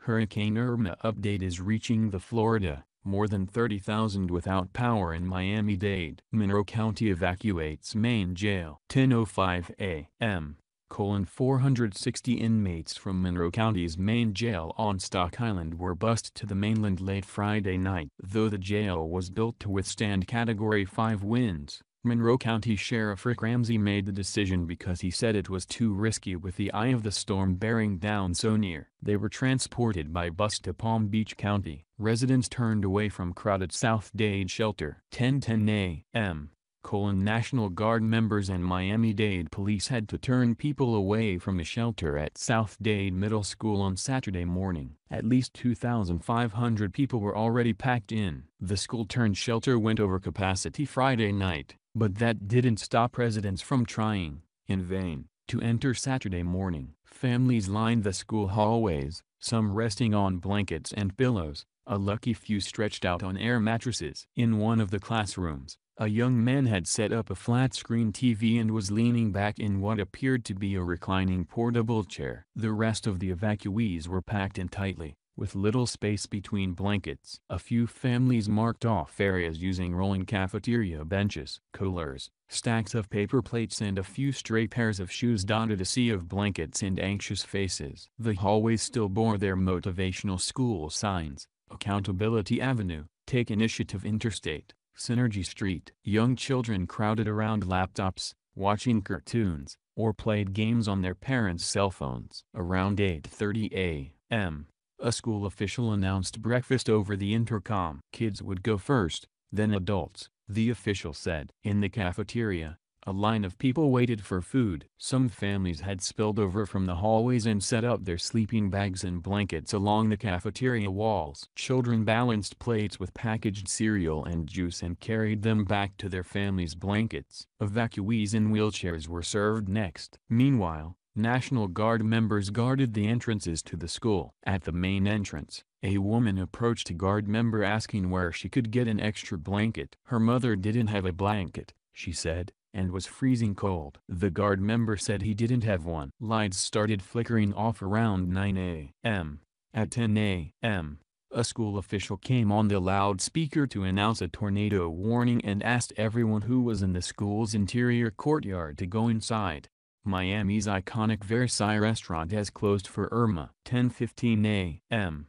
Hurricane Irma update is reaching the Florida, more than 30,000 without power in Miami-Dade. Monroe County evacuates main jail. 10:05 a.m. 460 inmates from Monroe County's main jail on Stock Island were bused to the mainland late Friday night. Though the jail was built to withstand Category 5 winds, Monroe County Sheriff Ramsay made the decision because he said it was too risky with the eye of the storm bearing down so near. They were transported by bus to Palm Beach County. Residents turned away from crowded South Dade shelter. 10:10 a.m. National Guard members and Miami-Dade police had to turn people away from a shelter at South Dade Middle School on Saturday morning. At least 2,500 people were already packed in. The school-turned-shelter went over capacity Friday night, but that didn't stop residents from trying, in vain, to enter Saturday morning. Families lined the school hallways, some resting on blankets and pillows, a lucky few stretched out on air mattresses. In one of the classrooms, a young man had set up a flat-screen TV and was leaning back in what appeared to be a reclining portable chair. The rest of the evacuees were packed in tightly, with little space between blankets. A few families marked off areas using rolling cafeteria benches, coolers, stacks of paper plates and a few stray pairs of shoes dotted a sea of blankets and anxious faces. The hallways still bore their motivational school signs: Accountability Avenue, Take Initiative Interstate, Synergy Street. Young children crowded around laptops, watching cartoons, or played games on their parents' cell phones. Around 8:30 a.m., a school official announced breakfast over the intercom. Kids would go first, then adults, the official said. In the cafeteria, a line of people waited for food. Some families had spilled over from the hallways and set up their sleeping bags and blankets along the cafeteria walls. Children balanced plates with packaged cereal and juice and carried them back to their families' blankets. Evacuees in wheelchairs were served next. Meanwhile, National Guard members guarded the entrances to the school. At the main entrance, a woman approached a Guard member asking where she could get an extra blanket. Her mother didn't have a blanket, she said, and was freezing cold. The Guard member said he didn't have one. Lights started flickering off around 9 a.m. At 10 a.m., a school official came on the loudspeaker to announce a tornado warning and asked everyone who was in the school's interior courtyard to go inside. Miami's iconic Versailles restaurant has closed for Irma. 10:15 a.m.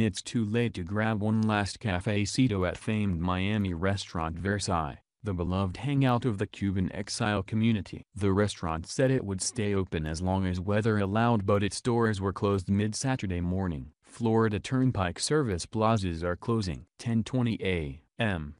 It's too late to grab one last cafecito at famed Miami restaurant Versailles, the beloved hangout of the Cuban exile community. The restaurant said it would stay open as long as weather allowed, but its doors were closed mid-Saturday morning. Florida Turnpike service plazas are closing. 10:20 a.m.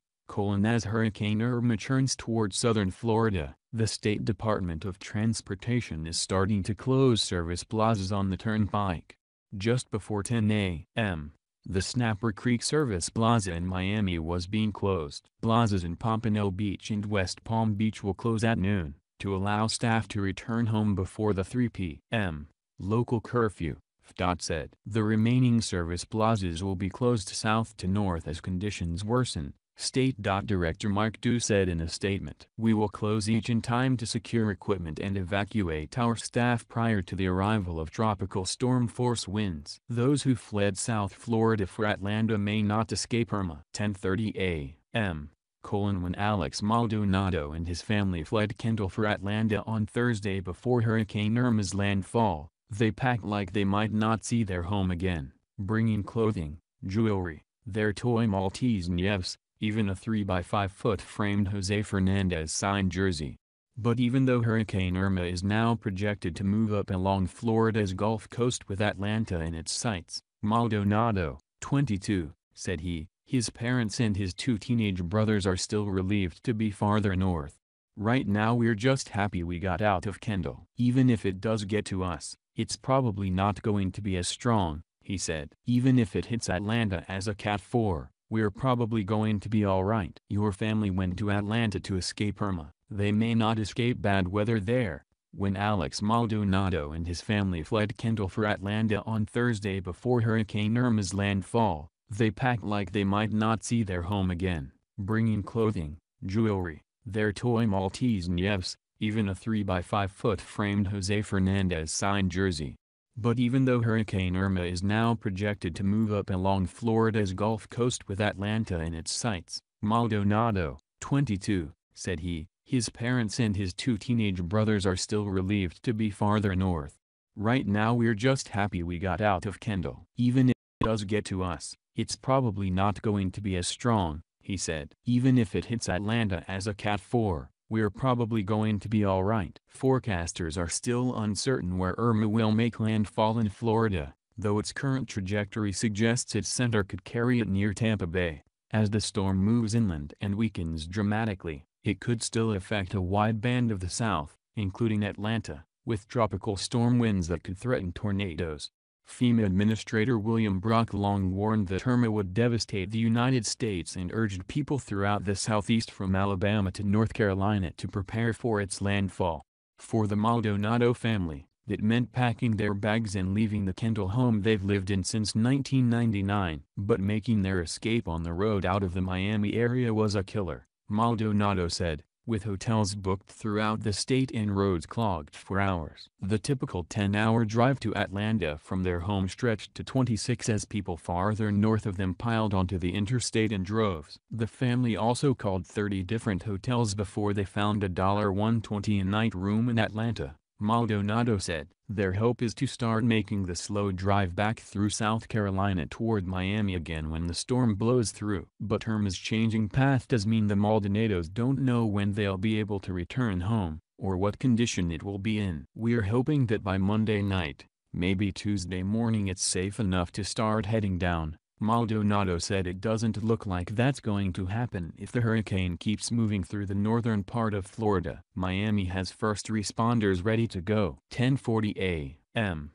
As Hurricane Irma churns toward southern Florida, the State Department of Transportation is starting to close service plazas on the turnpike. Just before 10 a.m., the Snapper Creek Service Plaza in Miami was being closed. Plazas in Pompano Beach and West Palm Beach will close at noon, to allow staff to return home before the 3 p.m. local curfew, FDOT said. The remaining service plazas will be closed south to north as conditions worsen, State Director Mike Dew said in a statement. We will close each in time to secure equipment and evacuate our staff prior to the arrival of tropical storm force winds. Those who fled South Florida for Atlanta may not escape Irma. 10:30 a.m. When Alex Maldonado and his family fled Kendall for Atlanta on Thursday before Hurricane Irma's landfall, they packed like they might not see their home again, bringing clothing, jewelry, their toy Maltese Nievs, even a 3x5-foot framed Jose Fernandez signed jersey. But even though Hurricane Irma is now projected to move up along Florida's Gulf Coast with Atlanta in its sights, Maldonado, 22, said his parents and his two teenage brothers are still relieved to be farther north. Right now we're just happy we got out of Kendall. Even if it does get to us, it's probably not going to be as strong, he said. Even if it hits Atlanta as a Cat 4, we're probably going to be alright. Your family went to Atlanta to escape Irma. They may not escape bad weather there. When Alex Maldonado and his family fled Kendall for Atlanta on Thursday before Hurricane Irma's landfall, they packed like they might not see their home again, bringing clothing, jewelry, their toy Maltese Nievs, even a 3x5-foot framed Jose Fernandez signed jersey. But even though Hurricane Irma is now projected to move up along Florida's Gulf Coast with Atlanta in its sights, Maldonado, 22, said his parents and his two teenage brothers are still relieved to be farther north. Right now we're just happy we got out of Kendall. Even if it does get to us, it's probably not going to be as strong, he said. Even if it hits Atlanta as a Cat 4, we're probably going to be alright. Forecasters are still uncertain where Irma will make landfall in Florida, though its current trajectory suggests its center could carry it near Tampa Bay. As the storm moves inland and weakens dramatically, it could still affect a wide band of the South, including Atlanta, with tropical storm winds that could threaten tornadoes. FEMA Administrator William Brock Long warned that Irma would devastate the United States and urged people throughout the Southeast from Alabama to North Carolina to prepare for its landfall. For the Maldonado family, that meant packing their bags and leaving the Kendall home they've lived in since 1999. But making their escape on the road out of the Miami area was a killer, Maldonado said, with hotels booked throughout the state and roads clogged for hours. The typical 10-hour drive to Atlanta from their home stretched to 26 as people farther north of them piled onto the interstate in droves. The family also called 30 different hotels before they found a $120 a night room in Atlanta, Maldonado said. Their hope is to start making the slow drive back through South Carolina toward Miami again when the storm blows through. But Irma's changing path does mean the Maldonados don't know when they'll be able to return home, or what condition it will be in. We're hoping that by Monday night, maybe Tuesday morning, it's safe enough to start heading down, Maldonado said. It doesn't look like that's going to happen if the hurricane keeps moving through the northern part of Florida. Miami has first responders ready to go. 10:40 a.m.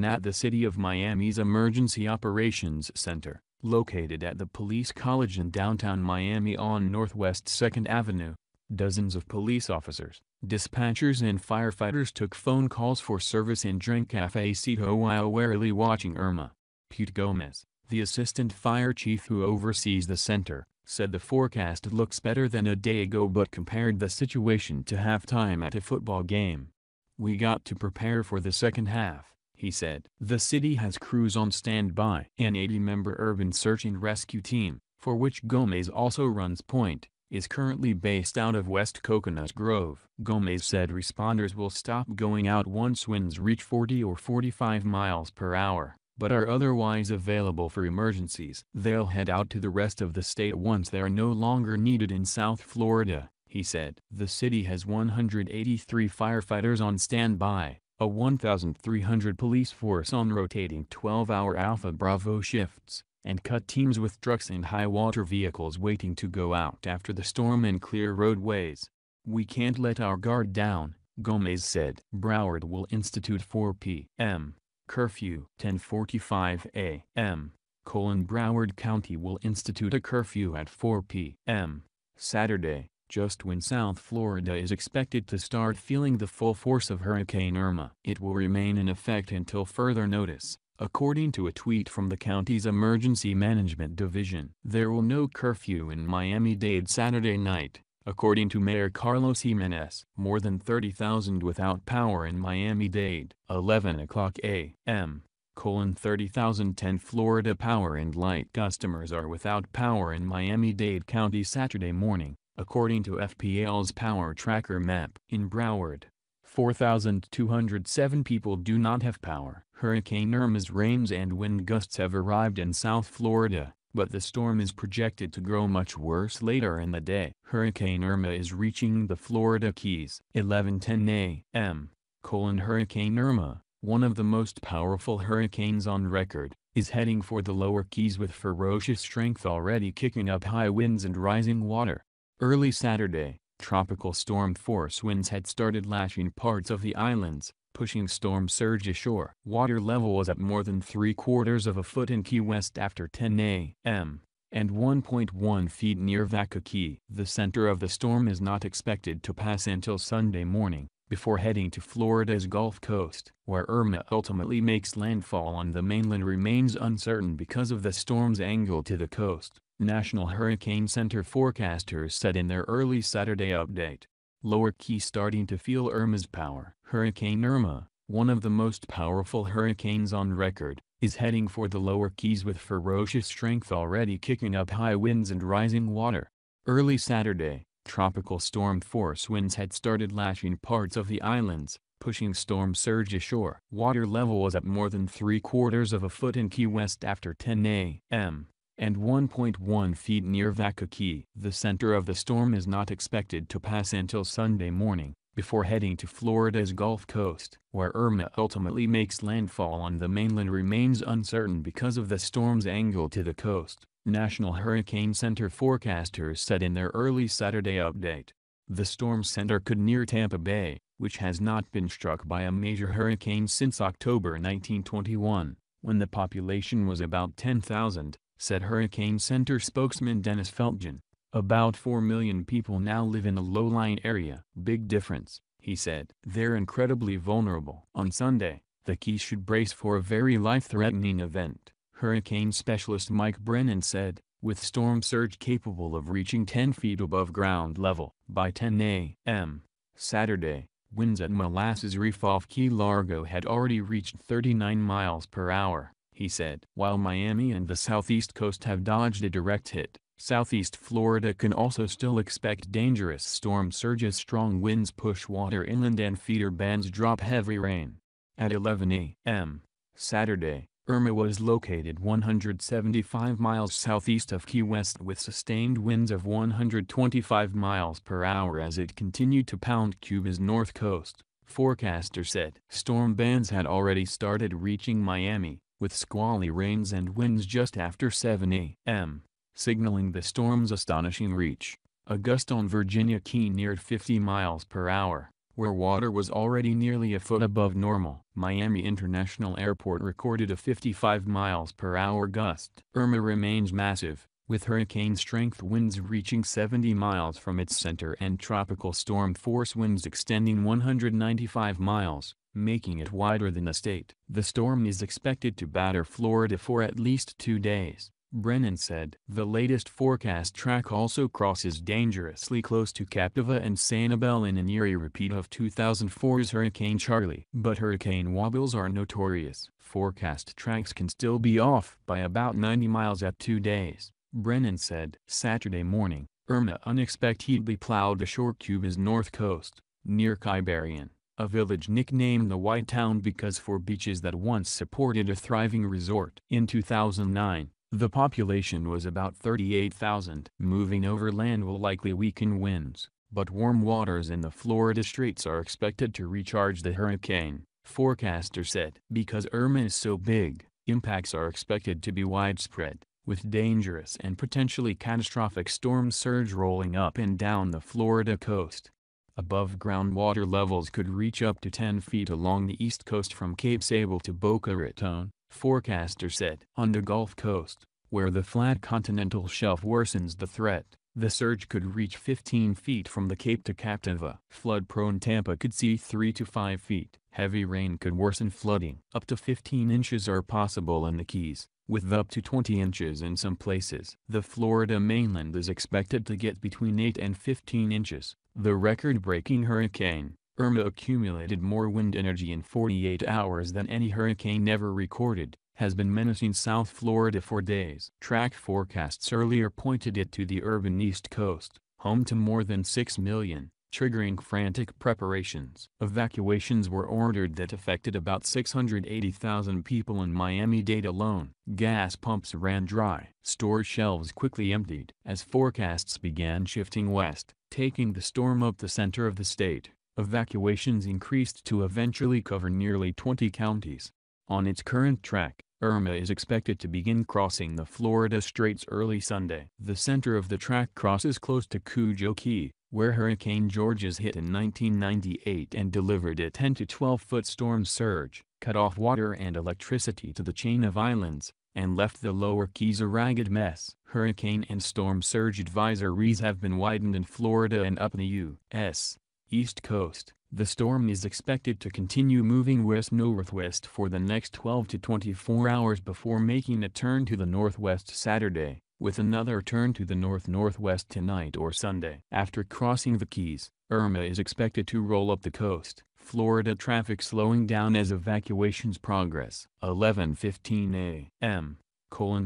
At the City of Miami's Emergency Operations Center, located at the Police College in downtown Miami on Northwest 2nd Avenue, dozens of police officers, dispatchers and firefighters took phone calls for service in Drink Cafecito while warily watching Irma. Pete Gomez, the assistant fire chief who oversees the center, said the forecast looks better than a day ago but compared the situation to halftime at a football game. We got to prepare for the second half, he said. The city has crews on standby. An 80-member urban search and rescue team, for which Gomez also runs point, is currently based out of West Coconut Grove. Gomez said responders will stop going out once winds reach 40 or 45 miles per hour. But are otherwise available for emergencies. They'll head out to the rest of the state once they're no longer needed in South Florida, he said. The city has 183 firefighters on standby, a 1,300 police force on rotating 12-hour Alpha Bravo shifts, and cut teams with trucks and high-water vehicles waiting to go out after the storm and clear roadways. We can't let our guard down, Gomez said. Broward will institute 4 p.m. curfew. 10:45 a.m. Broward County will institute a curfew at 4 p.m. Saturday, just when South Florida is expected to start feeling the full force of Hurricane Irma. It will remain in effect until further notice, according to a tweet from the county's Emergency Management Division. There will no curfew in Miami-Dade Saturday night, according to Mayor Carlos Jimenez. More than 30,000 without power in Miami-Dade. 11:00 a.m. 30,010 Florida Power and Light customers are without power in Miami-Dade County Saturday morning, according to FPL's Power Tracker map. In Broward, 4,207 people do not have power. Hurricane Irma's rains and wind gusts have arrived in South Florida, but the storm is projected to grow much worse later in the day. Hurricane Irma is reaching the Florida Keys. 11:10 a.m. Hurricane Irma, one of the most powerful hurricanes on record, is heading for the lower Keys with ferocious strength already kicking up high winds and rising water. Early Saturday, tropical storm force winds had started lashing parts of the islands, pushing storm surge ashore. Water level was up more than 3/4 of a foot in Key West after 10 a.m., and 1.1 feet near Vaca Key. The center of the storm is not expected to pass until Sunday morning, before heading to Florida's Gulf Coast. Where Irma ultimately makes landfall on the mainland remains uncertain because of the storm's angle to the coast, National Hurricane Center forecasters said in their early Saturday update. Lower Key starting to feel Irma's power. Hurricane Irma, one of the most powerful hurricanes on record, is heading for the lower Keys with ferocious strength already kicking up high winds and rising water. Early Saturday, tropical storm force winds had started lashing parts of the islands, pushing storm surge ashore. Water level was up more than 3/4 of a foot in Key West after 10 a.m. and 1.1 feet near Vaca Key. The center of the storm is not expected to pass until Sunday morning, before heading to Florida's Gulf Coast. Where Irma ultimately makes landfall on the mainland remains uncertain because of the storm's angle to the coast, National Hurricane Center forecasters said in their early Saturday update. The storm center could near Tampa Bay, which has not been struck by a major hurricane since October 1921, when the population was about 10,000, said Hurricane Center spokesman Dennis Feltgen. About 4 million people now live in the low-lying area. Big difference, he said. They're incredibly vulnerable. On Sunday, the Keys should brace for a very life-threatening event, hurricane specialist Mike Brennan said, with storm surge capable of reaching 10 feet above ground level. By 10 a.m. Saturday, winds at Molasses Reef off Key Largo had already reached 39 miles per hour, he said. While Miami and the southeast coast have dodged a direct hit, Southeast Florida can also still expect dangerous storm surge as strong winds push water inland and feeder bands drop heavy rain. At 11 a.m. Saturday, Irma was located 175 miles southeast of Key West with sustained winds of 125 miles per hour as it continued to pound Cuba's north coast, forecasters said. Storm bands had already started reaching Miami, with squally rains and winds just after 7 a.m. signaling the storm's astonishing reach. A gust on Virginia Key neared 50 miles per hour, where water was already nearly a foot above normal. Miami International Airport recorded a 55 miles per hour gust. Irma remains massive, with hurricane-strength winds reaching 70 miles from its center and tropical storm force winds extending 195 miles, making it wider than the state. The storm is expected to batter Florida for at least 2 days, Brennan said. The latest forecast track also crosses dangerously close to Captiva and Sanibel in an eerie repeat of 2004's Hurricane Charley. But hurricane wobbles are notorious. Forecast tracks can still be off by about 90 miles at 2 days, Brennan said. Saturday morning, Irma unexpectedly plowed ashore Cuba's north coast, near Ciberian, a village nicknamed the White Town because for beaches that once supported a thriving resort. In 2009, the population was about 38,000. Moving overland will likely weaken winds, but warm waters in the Florida Straits are expected to recharge the hurricane, forecasters said. Because Irma is so big, impacts are expected to be widespread, with dangerous and potentially catastrophic storm surge rolling up and down the Florida coast. Above-ground water levels could reach up to 10 feet along the east coast from Cape Sable to Boca Raton, forecasters said. On the Gulf Coast, where the flat continental shelf worsens the threat, the surge could reach 15 feet from the Cape to Captiva. Flood-prone Tampa could see 3 to 5 feet. Heavy rain could worsen flooding. Up to 15 inches are possible in the Keys, with up to 20 inches in some places. The Florida mainland is expected to get between 8 and 15 inches. The record-breaking hurricane, Irma accumulated more wind energy in 48 hours than any hurricane ever recorded, has been menacing South Florida for days. Track forecasts earlier pointed it to the urban East Coast, home to more than 6 million, triggering frantic preparations. Evacuations were ordered that affected about 680,000 people in Miami-Dade alone. Gas pumps ran dry. Store shelves quickly emptied. As forecasts began shifting west, taking the storm up the center of the state, evacuations increased to eventually cover nearly 20 counties. On its current track, Irma is expected to begin crossing the Florida Straits early Sunday. The center of the track crosses close to Cujo Key, where Hurricane Georges hit in 1998 and delivered a 10 to 12-foot storm surge, cut off water and electricity to the chain of islands, and left the lower Keys a ragged mess. Hurricane and storm surge advisories have been widened in Florida and up the U.S. East Coast. The storm is expected to continue moving west-northwest for the next 12 to 24 hours before making a turn to the northwest Saturday, with another turn to the north-northwest tonight or Sunday. After crossing the Keys, Irma is expected to roll up the coast, Florida traffic slowing down as evacuations progress. 11:15 a.m.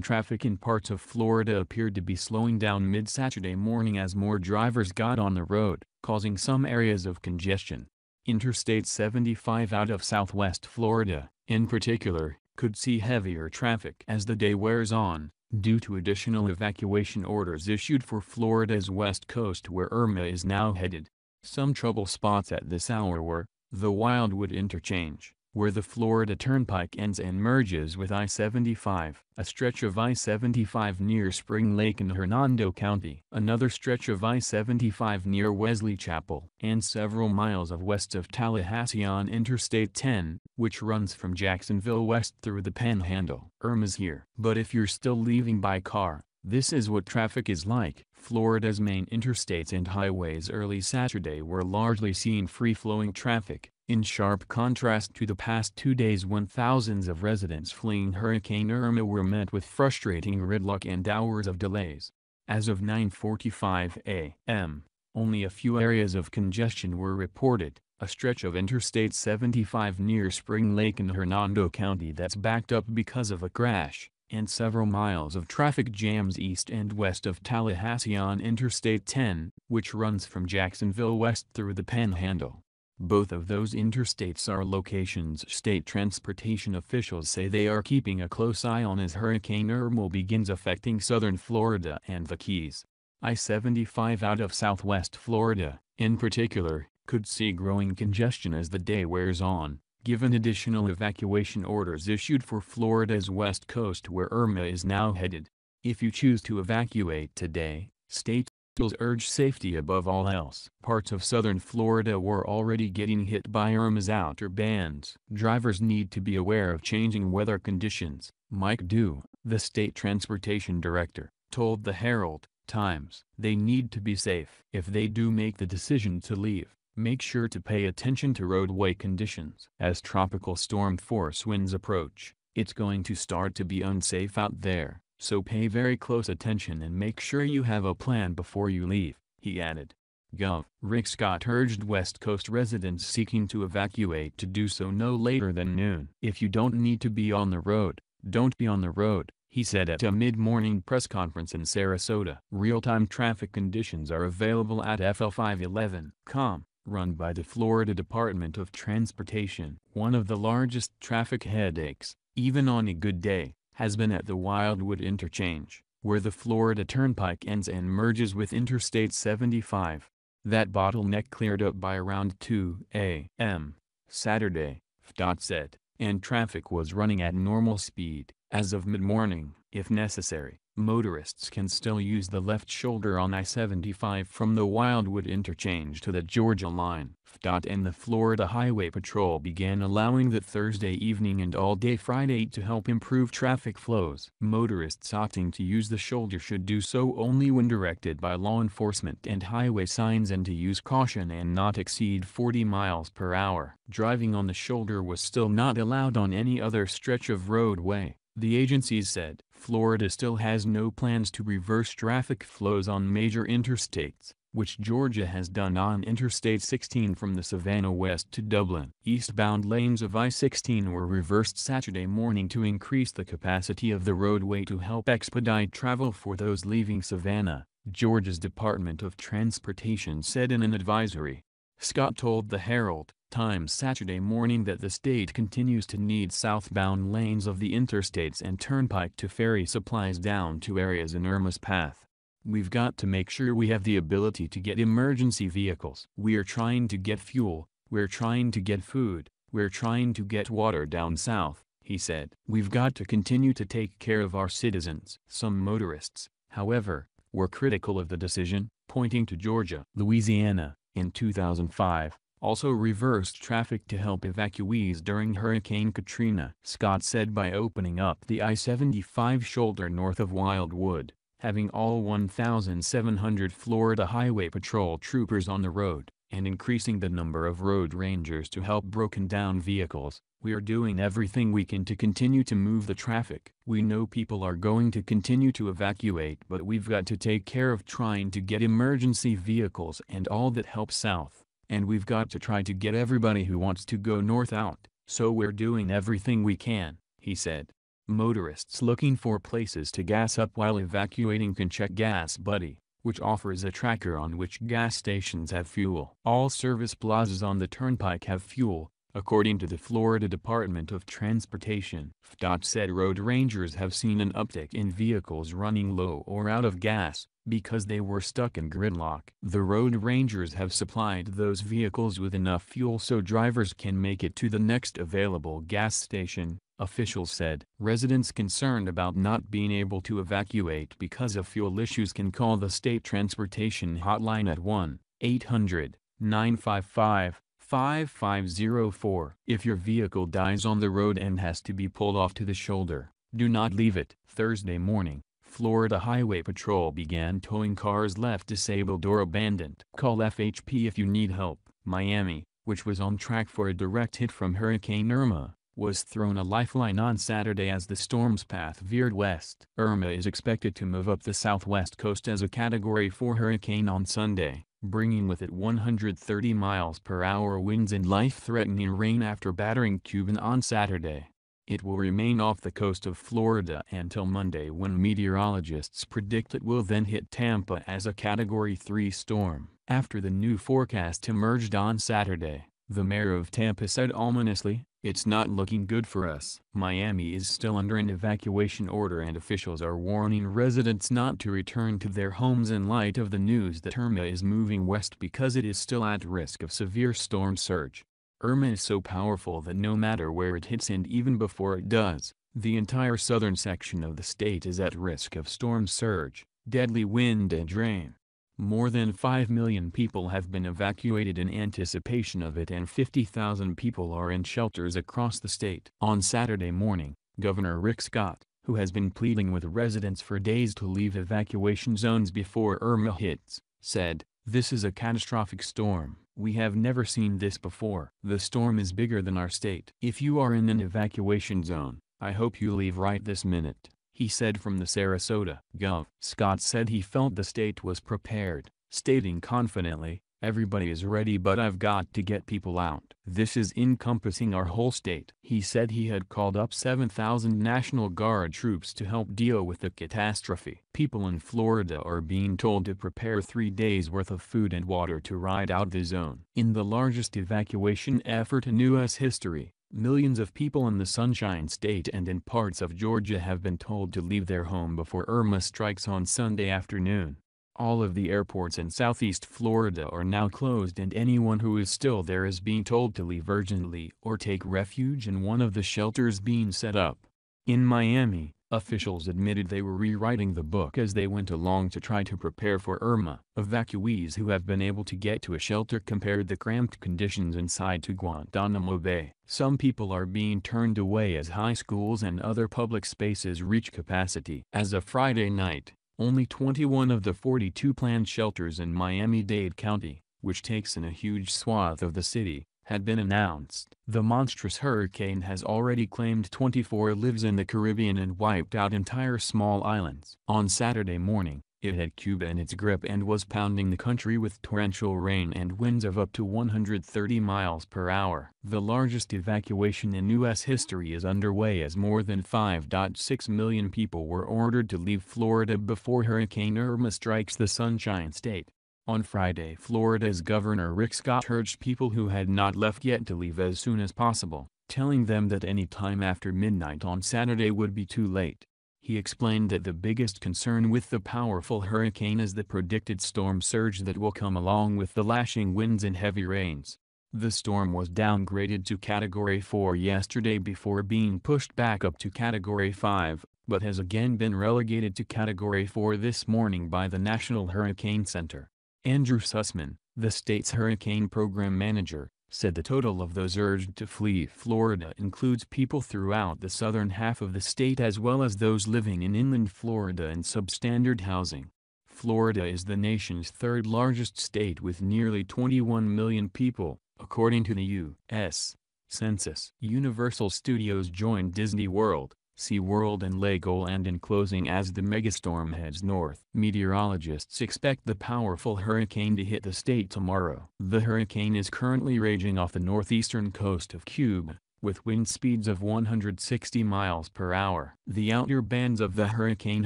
Traffic in parts of Florida appeared to be slowing down mid-Saturday morning as more drivers got on the road, causing some areas of congestion. Interstate 75 out of southwest Florida, in particular, could see heavier traffic as the day wears on, due to additional evacuation orders issued for Florida's west coast where Irma is now headed. Some trouble spots at this hour were the Wildwood Interchange, where the Florida Turnpike ends and merges with I-75, a stretch of I-75 near Spring Lake in Hernando County, another stretch of I-75 near Wesley Chapel, and several miles west of Tallahassee on Interstate 10, which runs from Jacksonville west through the Panhandle. Irma's here. But if you're still leaving by car, this is what traffic is like. Florida's main interstates and highways early Saturday were largely seeing free-flowing traffic, in sharp contrast to the past 2 days when thousands of residents fleeing Hurricane Irma were met with frustrating gridlock and hours of delays. As of 9:45 a.m., only a few areas of congestion were reported, a stretch of Interstate 75 near Spring Lake in Hernando County that's backed up because of a crash, and several miles of traffic jams east and west of Tallahassee on Interstate 10, which runs from Jacksonville west through the Panhandle. Both of those interstates are locations state transportation officials say they are keeping a close eye on as Hurricane Irma begins affecting southern Florida and the Keys. I-75 out of southwest Florida, in particular, could see growing congestion as the day wears on, given additional evacuation orders issued for Florida's west coast where Irma is now headed. If you choose to evacuate today, state officials urge safety above all else. Parts of southern Florida were already getting hit by Irma's outer bands. Drivers need to be aware of changing weather conditions, Mike Dew, the state transportation director, told the Herald-Times. They need to be safe. If they do make the decision to leave, make sure to pay attention to roadway conditions. As tropical storm force winds approach, it's going to start to be unsafe out there, so pay very close attention and make sure you have a plan before you leave, he added. Gov. Rick Scott urged West Coast residents seeking to evacuate to do so no later than noon. If you don't need to be on the road, don't be on the road, he said at a mid-morning press conference in Sarasota. Real-time traffic conditions are available at FL511.com. Run by the Florida Department of Transportation. One of the largest traffic headaches, even on a good day, has been at the Wildwood Interchange, where the Florida Turnpike ends and merges with Interstate 75. That bottleneck cleared up by around 2 a.m. Saturday, FDOT said, and traffic was running at normal speed. As of mid-morning, if necessary, motorists can still use the left shoulder on I-75 from the Wildwood Interchange to the Georgia line. FDOT and the Florida Highway Patrol began allowing that Thursday evening and all day Friday to help improve traffic flows. Motorists opting to use the shoulder should do so only when directed by law enforcement and highway signs and to use caution and not exceed 40 miles per hour. Driving on the shoulder was still not allowed on any other stretch of roadway, the agencies said. Florida still has no plans to reverse traffic flows on major interstates, which Georgia has done on Interstate 16 from the Savannah west to Dublin. Eastbound lanes of I-16 were reversed Saturday morning to increase the capacity of the roadway to help expedite travel for those leaving Savannah, Georgia's Department of Transportation said in an advisory. Scott told the Herald-Times Saturday morning that the state continues to need southbound lanes of the interstates and turnpike to ferry supplies down to areas in Irma's path. We've got to make sure we have the ability to get emergency vehicles. We're trying to get fuel, we're trying to get food, we're trying to get water down south, he said. We've got to continue to take care of our citizens. Some motorists, however, were critical of the decision, pointing to Georgia. Louisiana, in 2005, also reversed traffic to help evacuees during Hurricane Katrina. Scott said by opening up the I-75 shoulder north of Wildwood, having all 1,700 Florida Highway Patrol troopers on the road, and increasing the number of road rangers to help broken-down vehicles, we are doing everything we can to continue to move the traffic. We know people are going to continue to evacuate, but we've got to take care of trying to get emergency vehicles and all that helps south, and we've got to try to get everybody who wants to go north out, so we're doing everything we can," he said. Motorists looking for places to gas up while evacuating can check Gas Buddy, which offers a tracker on which gas stations have fuel. All service plazas on the turnpike have fuel, according to the Florida Department of Transportation. FDOT said road rangers have seen an uptick in vehicles running low or out of gas, because they were stuck in gridlock. The road rangers have supplied those vehicles with enough fuel so drivers can make it to the next available gas station, officials said. Residents concerned about not being able to evacuate because of fuel issues can call the state transportation hotline at 1-800-955-5504. If your vehicle dies on the road and has to be pulled off to the shoulder, do not leave it. Thursday morning, Florida Highway Patrol began towing cars left disabled or abandoned. Call FHP if you need help. Miami, which was on track for a direct hit from Hurricane Irma, was thrown a lifeline on Saturday as the storm's path veered west. Irma is expected to move up the southwest coast as a Category 4 hurricane on Sunday, bringing with it 130 miles per hour winds and life-threatening rain after battering Cuba on Saturday. It will remain off the coast of Florida until Monday, when meteorologists predict it will then hit Tampa as a Category 3 storm. After the new forecast emerged on Saturday, the mayor of Tampa said ominously, "It's not looking good for us." Miami is still under an evacuation order and officials are warning residents not to return to their homes in light of the news that Irma is moving west because it is still at risk of severe storm surge. Irma is so powerful that no matter where it hits and even before it does, the entire southern section of the state is at risk of storm surge, deadly wind and rain. More than 5 million people have been evacuated in anticipation of it and 50,000 people are in shelters across the state. On Saturday morning, Governor Rick Scott, who has been pleading with residents for days to leave evacuation zones before Irma hits, said, "This is a catastrophic storm. We have never seen this before. The storm is bigger than our state. If you are in an evacuation zone, I hope you leave right this minute," he said from the Sarasota Gov. Scott said he felt the state was prepared, stating confidently, "Everybody is ready but I've got to get people out. This is encompassing our whole state." He said he had called up 7,000 National Guard troops to help deal with the catastrophe. People in Florida are being told to prepare 3 days' worth of food and water to ride out the zone. In the largest evacuation effort in U.S. history, millions of people in the Sunshine State and in parts of Georgia have been told to leave their home before Irma strikes on Sunday afternoon. All of the airports in southeast Florida are now closed and anyone who is still there is being told to leave urgently or take refuge in one of the shelters being set up. In Miami, officials admitted they were rewriting the book as they went along to try to prepare for Irma. Evacuees who have been able to get to a shelter compared the cramped conditions inside to Guantanamo Bay. Some people are being turned away as high schools and other public spaces reach capacity. As of Friday night, only 21 of the 42 planned shelters in Miami-Dade County, which takes in a huge swath of the city, had been announced. The monstrous hurricane has already claimed 24 lives in the Caribbean and wiped out entire small islands. On Saturday morning, it had Cuba in its grip and was pounding the country with torrential rain and winds of up to 130 miles per hour. The largest evacuation in U.S. history is underway as more than 5.6 million people were ordered to leave Florida before Hurricane Irma strikes the Sunshine State. On Friday, Florida's Governor Rick Scott urged people who had not left yet to leave as soon as possible, telling them that any time after midnight on Saturday would be too late. He explained that the biggest concern with the powerful hurricane is the predicted storm surge that will come along with the lashing winds and heavy rains. The storm was downgraded to Category 4 yesterday before being pushed back up to Category 5, but has again been relegated to Category 4 this morning by the National Hurricane Center. Andrew Sussman, the state's hurricane program manager, said the total of those urged to flee Florida includes people throughout the southern half of the state as well as those living in inland Florida and substandard housing. Florida is the nation's third largest state with nearly 21 million people, according to the U.S. Census. Universal Studios joined Disney World, SeaWorld and Legoland and closing as the megastorm heads north. Meteorologists expect the powerful hurricane to hit the state tomorrow. The hurricane is currently raging off the northeastern coast of Cuba, with wind speeds of 160 miles per hour. The outer bands of the hurricane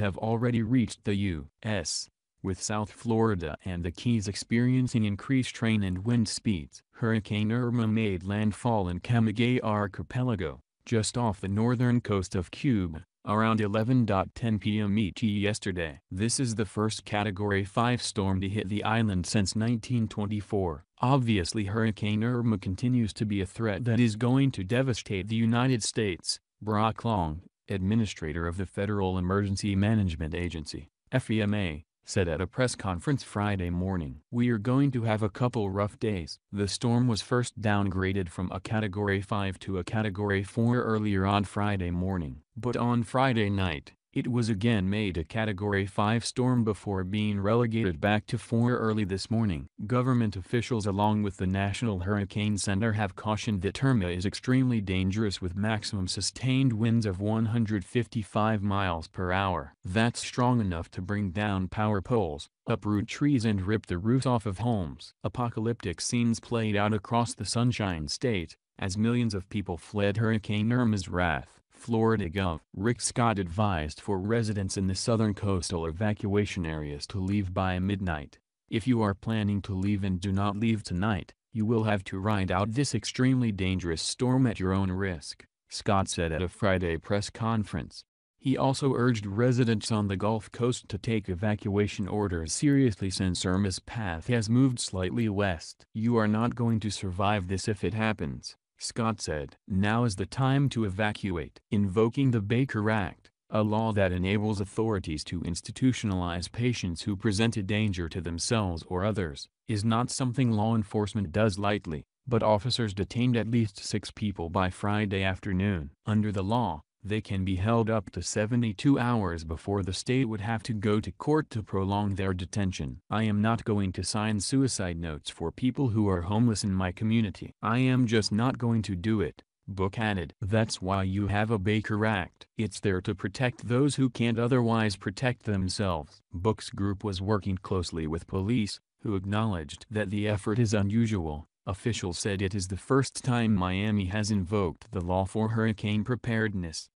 have already reached the U.S., with South Florida and the Keys experiencing increased rain and wind speeds. Hurricane Irma made landfall in Camagüey Archipelago, just off the northern coast of Cuba, around 11:10 p.m. ET yesterday. This is the first Category 5 storm to hit the island since 1924. Obviously, Hurricane Irma continues to be a threat that is going to devastate the United States. Brock Long, administrator of the Federal Emergency Management Agency, FEMA, said at a press conference Friday morning. "We are going to have a couple rough days." The storm was first downgraded from a Category 5 to a Category 4 earlier on Friday morning. But on Friday night, it was again made a Category 5 storm before being relegated back to 4 early this morning. Government officials along with the National Hurricane Center have cautioned that Irma is extremely dangerous with maximum sustained winds of 155 miles per hour. That's strong enough to bring down power poles, uproot trees and rip the roofs off of homes. Apocalyptic scenes played out across the Sunshine State, as millions of people fled Hurricane Irma's wrath. Florida Gov. Rick Scott advised for residents in the southern coastal evacuation areas to leave by midnight. "If you are planning to leave and do not leave tonight, you will have to ride out this extremely dangerous storm at your own risk," Scott said at a Friday press conference. He also urged residents on the Gulf Coast to take evacuation orders seriously since Irma's path has moved slightly west. "You are not going to survive this if it happens," Scott said. "Now is the time to evacuate." Invoking the Baker Act, a law that enables authorities to institutionalize patients who present a danger to themselves or others, is not something law enforcement does lightly, but officers detained at least 6 people by Friday afternoon. Under the law, they can be held up to 72 hours before the state would have to go to court to prolong their detention. "I am not going to sign suicide notes for people who are homeless in my community. I am just not going to do it," Book added. "That's why you have a Baker Act. It's there to protect those who can't otherwise protect themselves." Book's group was working closely with police, who acknowledged that the effort is unusual. Officials said it is the first time Miami has invoked the law for hurricane preparedness.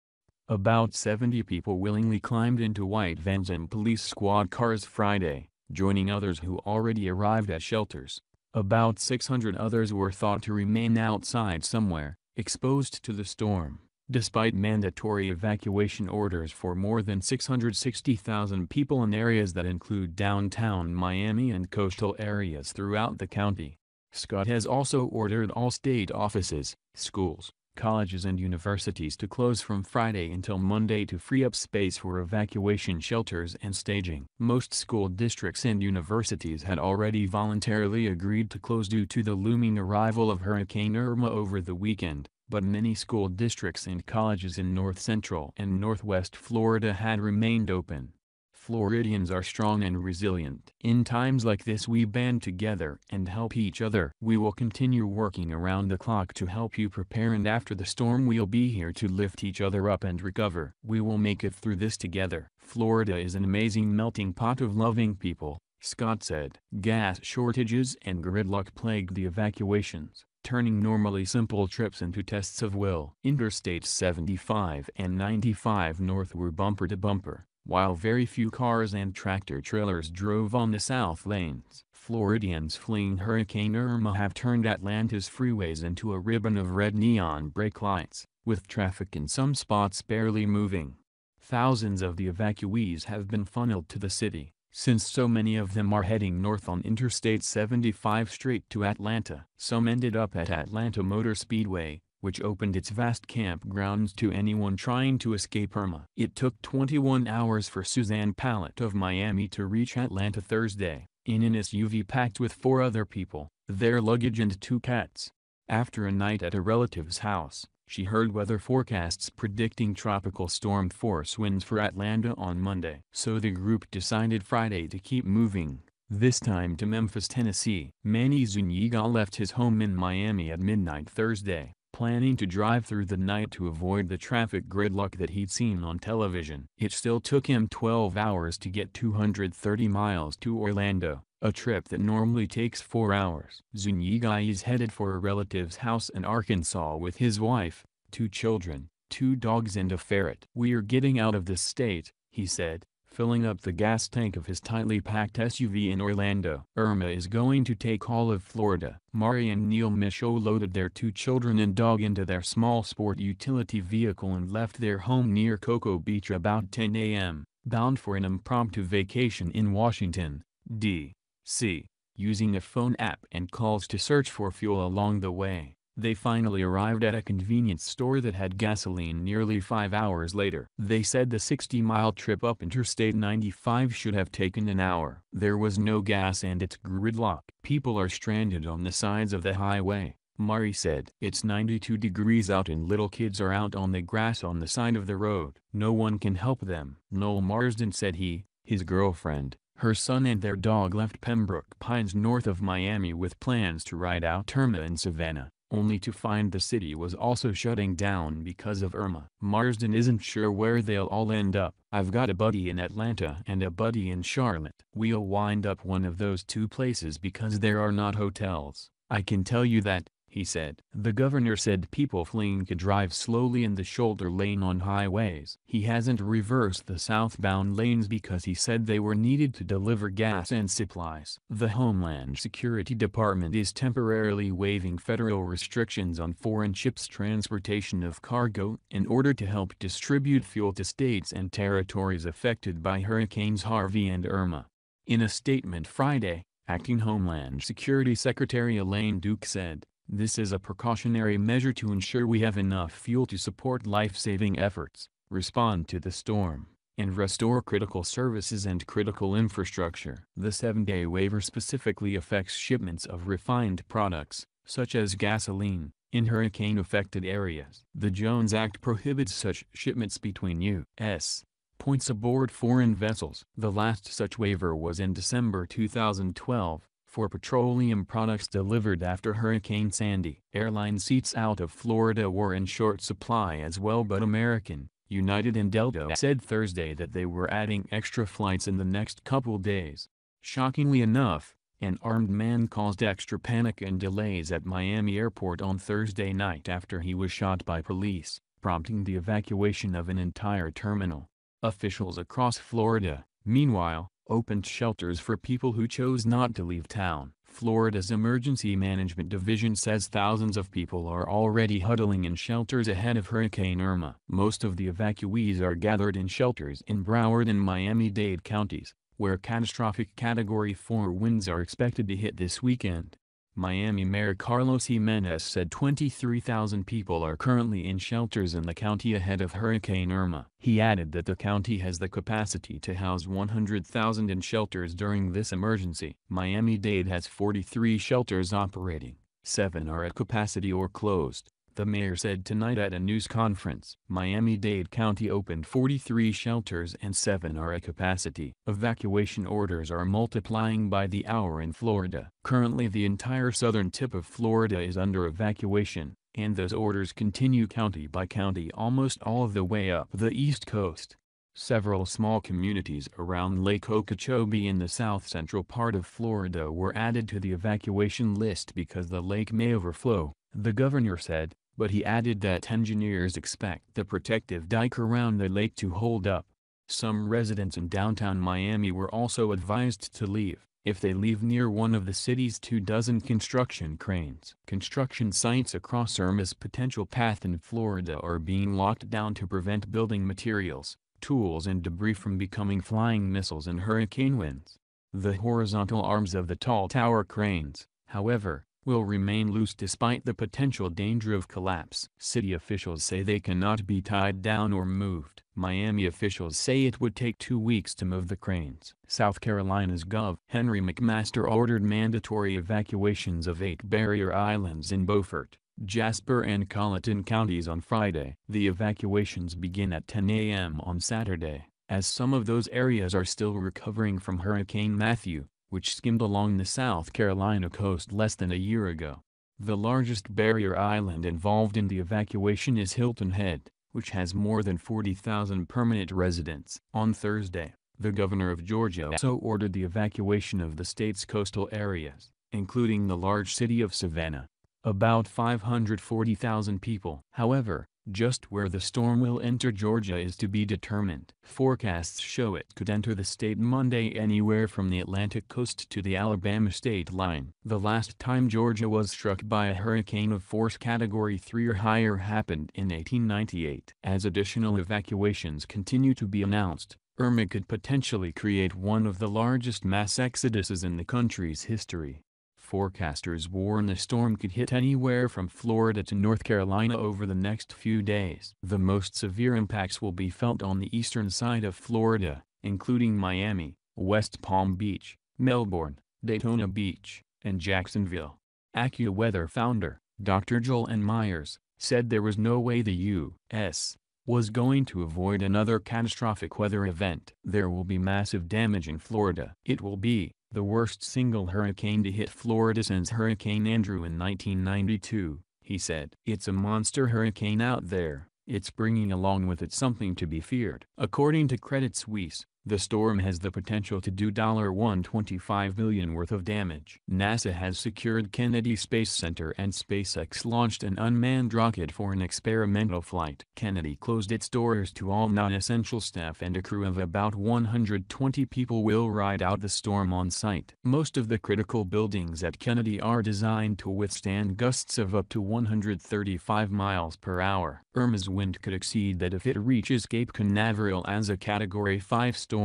About 70 people willingly climbed into white vans and police squad cars Friday, joining others who already arrived at shelters. About 600 others were thought to remain outside somewhere, exposed to the storm, despite mandatory evacuation orders for more than 660,000 people in areas that include downtown Miami and coastal areas throughout the county. Scott has also ordered all state offices, schools, colleges and universities to close from Friday until Monday to free up space for evacuation shelters and staging. Most school districts and universities had already voluntarily agreed to close due to the looming arrival of Hurricane Irma over the weekend, but many school districts and colleges in North Central and Northwest Florida had remained open. Floridians are strong and resilient. "In times like this we band together and help each other. We will continue working around the clock to help you prepare, and after the storm we'll be here to lift each other up and recover. We will make it through this together." Florida is an amazing melting pot of loving people, Scott said. Gas shortages and gridlock plagued the evacuations, turning normally simple trips into tests of will. Interstates 75 and 95 north were bumper to bumper, while very few cars and tractor-trailers drove on the south lanes. Floridians fleeing Hurricane Irma have turned Atlanta's freeways into a ribbon of red neon brake lights, with traffic in some spots barely moving. Thousands of the evacuees have been funneled to the city, since so many of them are heading north on Interstate 75 straight to Atlanta. Some ended up at Atlanta Motor Speedway, which opened its vast campgrounds to anyone trying to escape Irma. It took 21 hours for Suzanne Pallett of Miami to reach Atlanta Thursday, in an SUV packed with 4 other people, their luggage and 2 cats. After a night at a relative's house, she heard weather forecasts predicting tropical storm force winds for Atlanta on Monday. So the group decided Friday to keep moving, this time to Memphis, Tennessee. Manny Zuniga left his home in Miami at midnight Thursday, planning to drive through the night to avoid the traffic gridlock that he'd seen on television. It still took him 12 hours to get 230 miles to Orlando, a trip that normally takes 4 hours. Zuniga is headed for a relative's house in Arkansas with his wife, 2 children, 2 dogs and a ferret. "We're getting out of this state," he said, filling up the gas tank of his tightly packed SUV in Orlando. Irma is going to take all of Florida. Mari and Neil Michaud loaded their 2 children and dog into their small sport utility vehicle and left their home near Cocoa Beach about 10 a.m., bound for an impromptu vacation in Washington, D.C. Using a phone app and calls to search for fuel along the way, they finally arrived at a convenience store that had gasoline nearly 5 hours later. They said the 60-mile trip up Interstate 95 should have taken an hour. There was no gas and it's gridlock. "People are stranded on the sides of the highway," Mari said. "It's 92 degrees out and little kids are out on the grass on the side of the road. No one can help them." Noel Marsden said his girlfriend, her son and their dog left Pembroke Pines north of Miami with plans to ride out Irma in Savannah, only to find the city was also shutting down because of Irma. Marsden isn't sure where they'll all end up. "I've got a buddy in Atlanta and a buddy in Charlotte. We'll wind up one of those 2 places because there are not hotels. I can tell you that," he said. The governor said people fleeing could drive slowly in the shoulder lane on highways. He hasn't reversed the southbound lanes because he said they were needed to deliver gas and supplies. The Homeland Security Department is temporarily waiving federal restrictions on foreign ships' transportation of cargo in order to help distribute fuel to states and territories affected by Hurricanes Harvey and Irma. In a statement Friday, Acting Homeland Security Secretary Elaine Duke said, "This is a precautionary measure to ensure we have enough fuel to support life-saving efforts, respond to the storm, and restore critical services and critical infrastructure." The 7-day waiver specifically affects shipments of refined products, such as gasoline, in hurricane-affected areas. The Jones Act prohibits such shipments between U.S. points aboard foreign vessels. The last such waiver was in December 2012. For petroleum products delivered after Hurricane Sandy. Airline seats out of Florida were in short supply as well, but American, United and Delta said Thursday that they were adding extra flights in the next couple days. Shockingly enough, an armed man caused extra panic and delays at Miami Airport on Thursday night after he was shot by police, prompting the evacuation of an entire terminal. Officials across Florida, meanwhile, opened shelters for people who chose not to leave town. Florida's Emergency Management Division says thousands of people are already huddling in shelters ahead of Hurricane Irma. Most of the evacuees are gathered in shelters in Broward and Miami-Dade counties, where catastrophic Category 4 winds are expected to hit this weekend. Miami Mayor Carlos Jimenez said 23,000 people are currently in shelters in the county ahead of Hurricane Irma. He added that the county has the capacity to house 100,000 in shelters during this emergency. Miami-Dade has 43 shelters operating. 7 are at capacity or closed, the mayor said tonight at a news conference. Miami-Dade County opened 43 shelters and 7 are at capacity. Evacuation orders are multiplying by the hour in Florida. Currently the entire southern tip of Florida is under evacuation, and those orders continue county by county almost all of the way up the East Coast. Several small communities around Lake Okeechobee in the south-central part of Florida were added to the evacuation list because the lake may overflow, the governor said, but he added that engineers expect the protective dike around the lake to hold up. Some residents in downtown Miami were also advised to leave, if they leave near one of the city's 24 construction cranes. Construction sites across Irma's potential path in Florida are being locked down to prevent building materials, tools and debris from becoming flying missiles in hurricane winds. The horizontal arms of the tall tower cranes, however, will remain loose despite the potential danger of collapse. City officials say they cannot be tied down or moved. Miami officials say it would take 2 weeks to move the cranes. South Carolina's Gov. Henry McMaster ordered mandatory evacuations of 8 barrier islands in Beaufort, Jasper and Colleton counties on Friday. The evacuations begin at 10 a.m. on Saturday, as some of those areas are still recovering from Hurricane Matthew, which skimmed along the South Carolina coast less than a year ago. The largest barrier island involved in the evacuation is Hilton Head, which has more than 40,000 permanent residents. On Thursday, the governor of Georgia also ordered the evacuation of the state's coastal areas, including the large city of Savannah. About 540,000 people. However, just where the storm will enter Georgia is to be determined. Forecasts show it could enter the state Monday anywhere from the Atlantic coast to the Alabama state line. The last time Georgia was struck by a hurricane of force Category 3 or higher happened in 1898. As additional evacuations continue to be announced, Irma could potentially create one of the largest mass exoduses in the country's history. Forecasters warn the storm could hit anywhere from Florida to North Carolina over the next few days. The most severe impacts will be felt on the eastern side of Florida, including Miami, West Palm Beach, Melbourne, Daytona Beach, and Jacksonville. AccuWeather founder, Dr. Joel N. Myers, said there was no way the U.S. was going to avoid another catastrophic weather event. There will be massive damage in Florida. It will be the worst single hurricane to hit Florida since Hurricane Andrew in 1992, he said. It's a monster hurricane out there. It's bringing along with it something to be feared. According to Credit Suisse, the storm has the potential to do $125 billion worth of damage. NASA has secured Kennedy Space Center and SpaceX launched an unmanned rocket for an experimental flight. Kennedy closed its doors to all non-essential staff and a crew of about 120 people will ride out the storm on site. Most of the critical buildings at Kennedy are designed to withstand gusts of up to 135 miles per hour. Irma's wind could exceed that if it reaches Cape Canaveral as a Category 5 storm.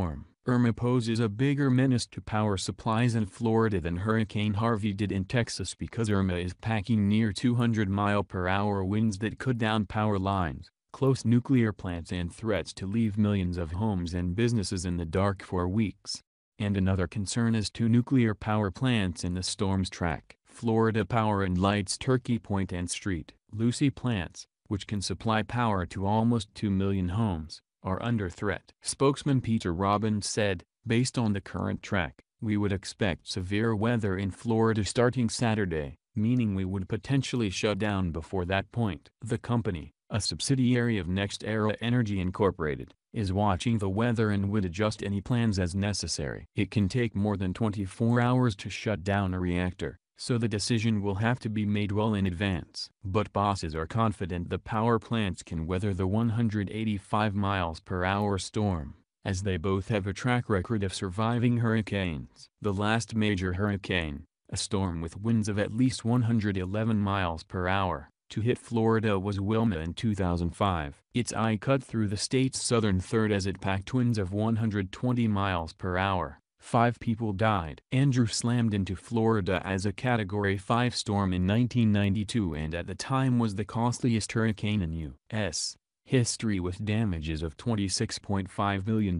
Irma poses a bigger menace to power supplies in Florida than Hurricane Harvey did in Texas because Irma is packing near 200-mile-per-hour winds that could down power lines, close nuclear plants and threats to leave millions of homes and businesses in the dark for weeks. And another concern is two nuclear power plants in the storm's track. Florida Power and Light's Turkey Point and Street Lucy plants, which can supply power to almost 2 million homes, are under threat. Spokesman Peter Robbins said, based on the current track, we would expect severe weather in Florida starting Saturday, meaning we would potentially shut down before that point. The company, a subsidiary of NextEra Energy Incorporated, is watching the weather and would adjust any plans as necessary. It can take more than 24 hours to shut down a reactor, so the decision will have to be made well in advance. But bosses are confident the power plants can weather the 185 miles per hour storm, as they both have a track record of surviving hurricanes. The last major hurricane, a storm with winds of at least 111 miles per hour, to hit Florida was Wilma in 2005. Its eye cut through the state's southern third as it packed winds of 120 miles per hour. 5 people died. Andrew slammed into Florida as a Category 5 storm in 1992 and at the time was the costliest hurricane in U.S. history with damages of $26.5 billion.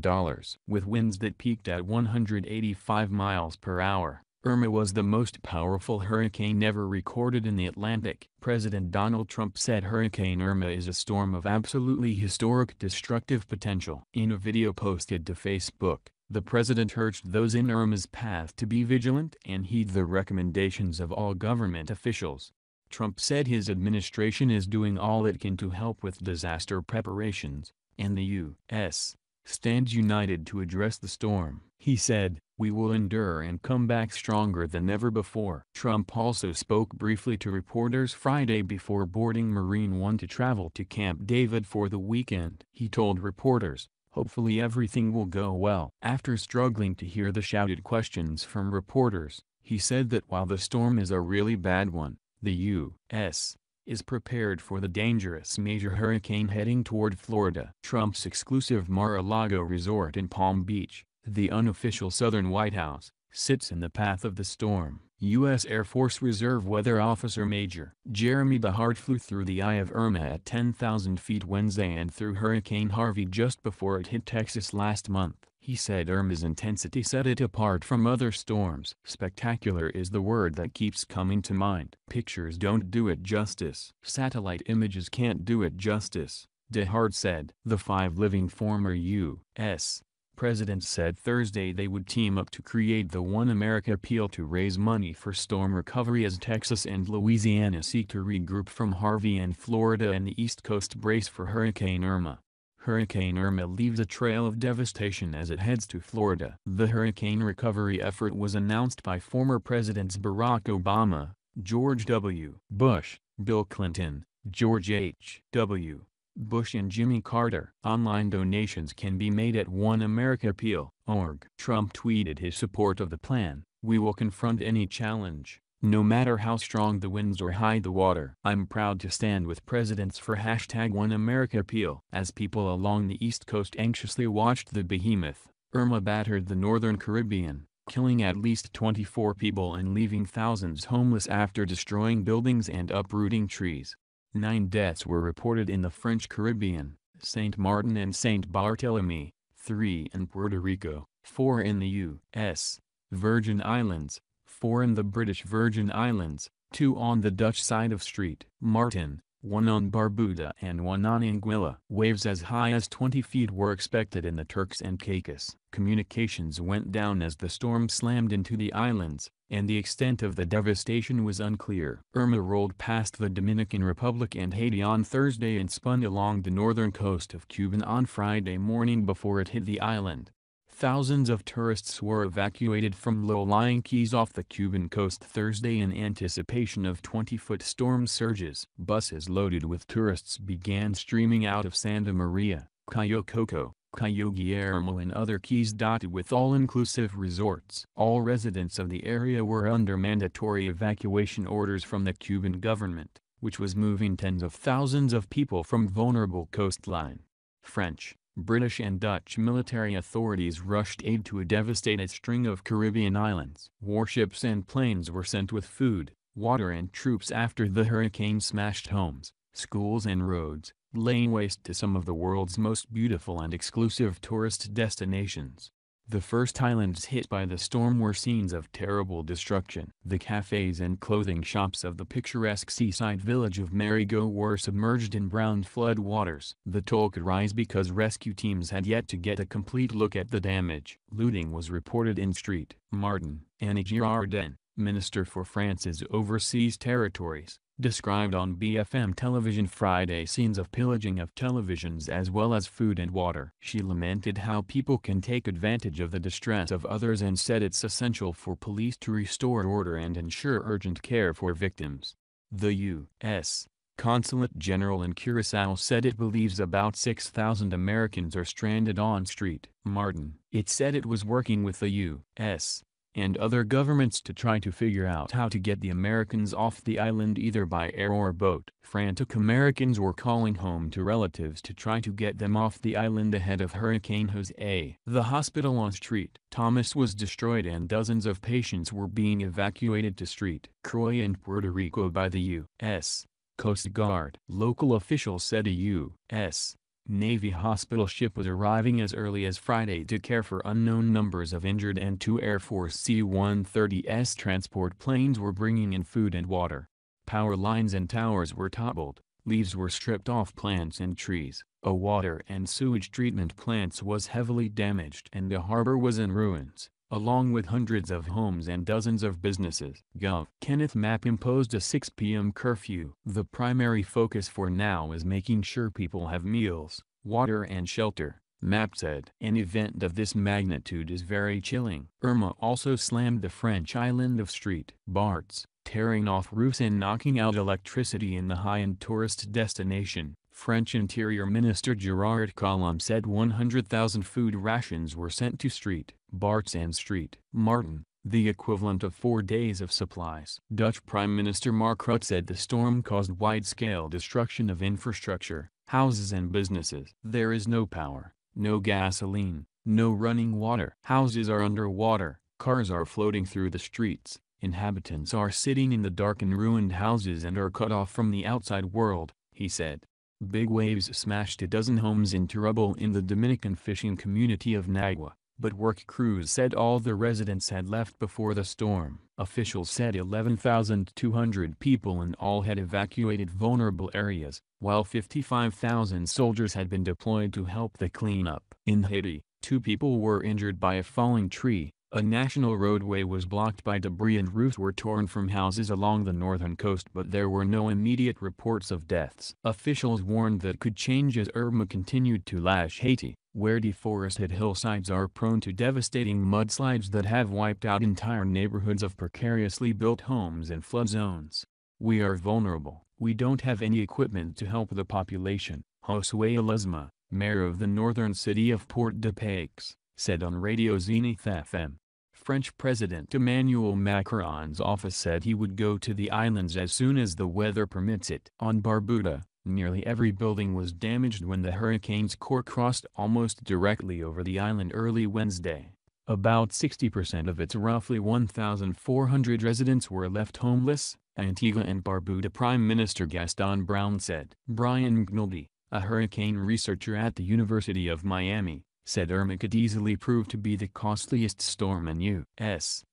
With winds that peaked at 185 miles per hour, Irma was the most powerful hurricane ever recorded in the Atlantic. President Donald Trump said Hurricane Irma is a storm of absolutely historic destructive potential. In a video posted to Facebook, the president urged those in Irma's path to be vigilant and heed the recommendations of all government officials. Trump said his administration is doing all it can to help with disaster preparations, and the U.S. stands united to address the storm. He said, "We will endure and come back stronger than ever before." Trump also spoke briefly to reporters Friday before boarding Marine One to travel to Camp David for the weekend. He told reporters, "Hopefully everything will go well." After struggling to hear the shouted questions from reporters, he said that while the storm is a really bad one, the U.S. is prepared for the dangerous major hurricane heading toward Florida. Trump's exclusive Mar-a-Lago resort in Palm Beach, the unofficial southern White House, sits in the path of the storm. U.S. Air Force Reserve Weather Officer Major Jeremy DeHart flew through the eye of Irma at 10,000 feet Wednesday and through Hurricane Harvey just before it hit Texas last month. He said Irma's intensity set it apart from other storms. Spectacular is the word that keeps coming to mind. Pictures don't do it justice. Satellite images can't do it justice, DeHart said. The 5 living former U.S. presidents said Thursday they would team up to create the One America appeal to raise money for storm recovery as Texas and Louisiana seek to regroup from Harvey and Florida and the East Coast brace for Hurricane Irma. Hurricane Irma leaves a trail of devastation as it heads to Florida. The hurricane recovery effort was announced by former Presidents Barack Obama, George W. Bush, Bill Clinton, George H.W. Bush and Jimmy Carter. Online donations can be made at oneamericaappeal.org. Trump tweeted his support of the plan. "We will confront any challenge, no matter how strong the winds or high the water. I'm proud to stand with presidents for #OneAmericaAppeal." As people along the East Coast anxiously watched the behemoth, Irma battered the northern Caribbean, killing at least 24 people and leaving thousands homeless after destroying buildings and uprooting trees. 9 deaths were reported in the French Caribbean, St. Martin and St. Barthélemy, 3 in Puerto Rico, 4 in the U.S. Virgin Islands, 4 in the British Virgin Islands, 2 on the Dutch side of St. Martin, 1 on Barbuda and 1 on Anguilla. Waves as high as 20 feet were expected in the Turks and Caicos. Communications went down as the storm slammed into the islands, and the extent of the devastation was unclear. Irma rolled past the Dominican Republic and Haiti on Thursday and spun along the northern coast of Cuba on Friday morning before it hit the island. Thousands of tourists were evacuated from low-lying keys off the Cuban coast Thursday in anticipation of 20-foot storm surges. Buses loaded with tourists began streaming out of Santa Maria, Cayo Coco, Cayo Guillermo and other keys dotted with all-inclusive resorts. All residents of the area were under mandatory evacuation orders from the Cuban government, which was moving tens of thousands of people from vulnerable coastline. French, British and Dutch military authorities rushed aid to a devastated string of Caribbean islands. Warships and planes were sent with food, water and troops after the hurricane smashed homes, schools and roads, laying waste to some of the world's most beautiful and exclusive tourist destinations. The first islands hit by the storm were scenes of terrible destruction. The cafes and clothing shops of the picturesque seaside village of Marigot were submerged in brown flood waters. The toll could rise because rescue teams had yet to get a complete look at the damage. Looting was reported in St. Martin. Annie Girardin, Minister for France's overseas territories, described on BFM television Friday scenes of pillaging of televisions as well as food and water. She lamented how people can take advantage of the distress of others and said it's essential for police to restore order and ensure urgent care for victims. The U.S. Consulate General in Curaçao said it believes about 6,000 Americans are stranded on St. Martin. It said it was working with the U.S. and other governments to try to figure out how to get the Americans off the island either by air or boat. Frantic Americans were calling home to relatives to try to get them off the island ahead of Hurricane Jose. The hospital on St. Thomas was destroyed and dozens of patients were being evacuated to St. Croix in Puerto Rico by the U.S. Coast Guard. Local officials said a U.S. Navy hospital ship was arriving as early as Friday to care for unknown numbers of injured and 2 Air Force C-130S transport planes were bringing in food and water. Power lines and towers were toppled, leaves were stripped off plants and trees, a water and sewage treatment plant was heavily damaged and the harbor was in ruins, along with hundreds of homes and dozens of businesses. Gov. Kenneth Mapp imposed a 6 p.m. curfew. The primary focus for now is making sure people have meals, water and shelter, Mapp said. An event of this magnitude is very chilling. Irma also slammed the French island of St. Barts, tearing off roofs and knocking out electricity in the high-end tourist destination. French Interior Minister Gerard Collomb said 100,000 food rations were sent to St. Barts and St. Martin, the equivalent of 4 days of supplies. Dutch Prime Minister Mark Rutte said the storm caused wide-scale destruction of infrastructure, houses and businesses. There is no power, no gasoline, no running water. Houses are underwater, cars are floating through the streets, inhabitants are sitting in the dark and ruined houses and are cut off from the outside world, he said. Big waves smashed a dozen homes into rubble in the Dominican fishing community of Nagua, but work crews said all the residents had left before the storm. Officials said 11,200 people in all had evacuated vulnerable areas, while 55,000 soldiers had been deployed to help the cleanup. In Haiti, 2 people were injured by a falling tree. A national roadway was blocked by debris and roofs were torn from houses along the northern coast, but there were no immediate reports of deaths. Officials warned that could change as Irma continued to lash Haiti, where deforested hillsides are prone to devastating mudslides that have wiped out entire neighborhoods of precariously built homes in flood zones. "We are vulnerable. We don't have any equipment to help the population," Josue Ledesma, mayor of the northern city of Port-de-Paix, said on Radio Zenith FM. French President Emmanuel Macron's office said he would go to the islands as soon as the weather permits it. On Barbuda, nearly every building was damaged when the hurricane's core crossed almost directly over the island early Wednesday. About 60% of its roughly 1,400 residents were left homeless, Antigua and Barbuda Prime Minister Gaston Brown said. Brian Gnoldy, a hurricane researcher at the University of Miami, said Irma could easily prove to be the costliest storm in U.S.